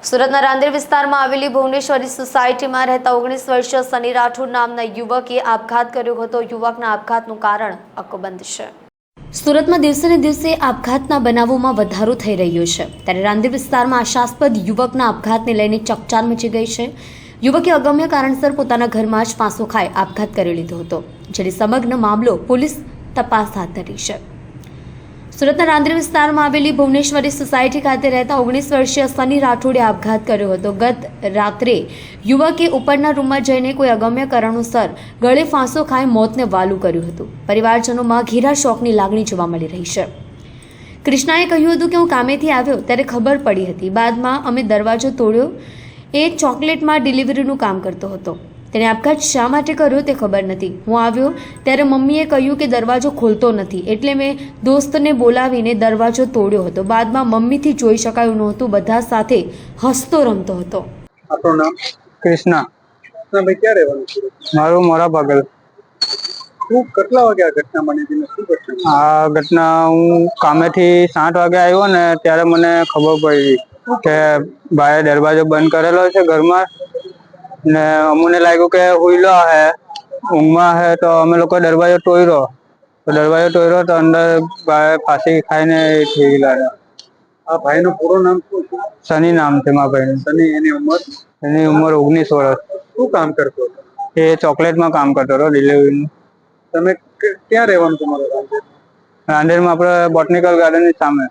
સુરતના રાંદેર વિસ્તારમાં આવેલી ભુવનેશ્વરી સોસાયટીમાં રહેતા 19 વર્ષીય સની રાઠોડ નામના યુવકે આપઘાત કર્યો હતો। યુવકના આપઘાતનું કારણ અકબંધ છે। સુરતમાં દિવસે ને દિવસે આપઘાતના બનાવોમાં વધારો થઈ રહ્યો છે, ત્યારે રાંદેર વિસ્તારમાં આશાસ્પદ યુવકના આપઘાતને લઈને ચકચાર મચી ગઈ છે। યુવકે અગમ્ય કારણસર પોતાના ઘરમાં જ ફાંસો ખાઈ આપઘાત કરી લીધો હતો, જેથી સમગ્ર મામલો પોલીસ તપાસ હાથ ધરી છે। સુરતના રાંદેર વિસ્તારમાં આવેલી ભુવનેશ્વરી સોસાયટી ખાતે રહેતા 19 વર્ષીય સની રાઠોડે આપઘાત કર્યો હતો। ગત રાત્રે યુવકે ઉપરના રૂમમાં જઈને કોઈ અગમ્ય કારણોસર ગળે ફાંસો ખાઈ મોતને વાલું કર્યું હતું। પરિવારજનોમાં ઘેરા શોકની લાગણી જોવા મળી રહી છે। કૃષ્ણાએ કહ્યું હતું કે હું કામેથી આવ્યો ત્યારે ખબર પડી હતી, બાદમાં અમે દરવાજો તોડ્યો। એ ચોકલેટમાં ડિલિવરીનું કામ કરતો હતો। તેણે આપઘાત શા માટે કર્યો તે ખબર નથી। હું આવ્યો ત્યારે મમ્મીએ કહ્યું કે દરવાજો ખોલતો નથી, એટલે મેં દોસ્તને બોલાવીને દરવાજો તોડ્યો હતો। બાદમાં મમ્મીથી જોઈ શકાયું નહોતું, બધા સાથે હસતો રમતો હતો। આપણું નામ? કૃષ્ણા। ભાઈ ક્યાં રહેવાનું છે? મારું મોરા પાગલ। શું કેટલા વાગે આ ઘટના બની હતી ને શું ઘટના? આ ઘટના હું કામેથી 7 વાગે આવ્યો ને ત્યારે મને ખબર પડી કે ભાઈએ દરવાજો બંધ કરેલો છે ઘરમાં, ને અમને લાગ્યું કે હુઈલો હે, ઊંઘમાં હે, તો અમે લોકો દરવાજો તોડ્યો। તો અંદર ભાઈ ફાંસી ખાઈને થઈ ગયેલા। આ ભાઈનું પૂરું નામ શું છે? સની નામ છે મારા ભાઈનું। સની, એની ઉંમર? એની ઉંમર 19 વર્ષ। શું કામ કરતો હતો? એ ચોકલેટમાં કામ કરતો હતો, ડિલિવરીનું। તમે ક્યાં રહેવાનું તમારું રાંદેર? રાંદેરમાં આપણે બોટનિકલ ગાર્ડનની સામે।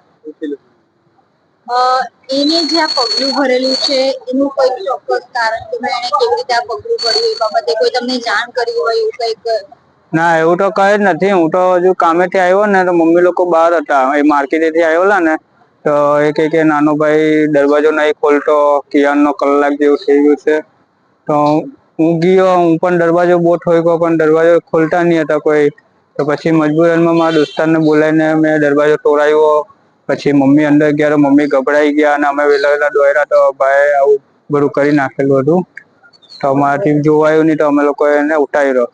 એને જે આ પગલું ભરેલું છે એનું કોઈ ચોક્કસ કારણ કે એને કેવી રીતે આ પગલું ભર્યું એ બાબતે કોઈ તમને જાણ કરી હોય એવું કંઈક? ના, એવું તો કઈ જ નથી। હું તો હજુ કામેથી આવ્યો ને તો મમ્મી લોકો બહાર હતા, એ માર્કેટેથી આવેલા ને તો એ કહે કે નાનો ભાઈ દરવાજો નહીં ખોલતો, કિયારનો કલાક જેવું થઈ ગયું છે। તો હું ગયો, હું પણ દરવાજો બહુ ઠોક્યો પણ દરવાજો ખોલતા નહીં હતા કોઈ। તો પછી મજબૂરનમાં મારા દોસ્તારને બોલાવીને મેં દરવાજો તોડાવ્યો। પછી મમ્મી અંદર ગયા, મમ્મી ગભરાઈ ગયા અને અમે વહેલા દોડ્યા તો ભાઈ આવું બધું કરી નાખેલું હતું। તો અમારાથી જોવાયું નહીં તો અમે લોકોએ એને ઉઠાવ્યો।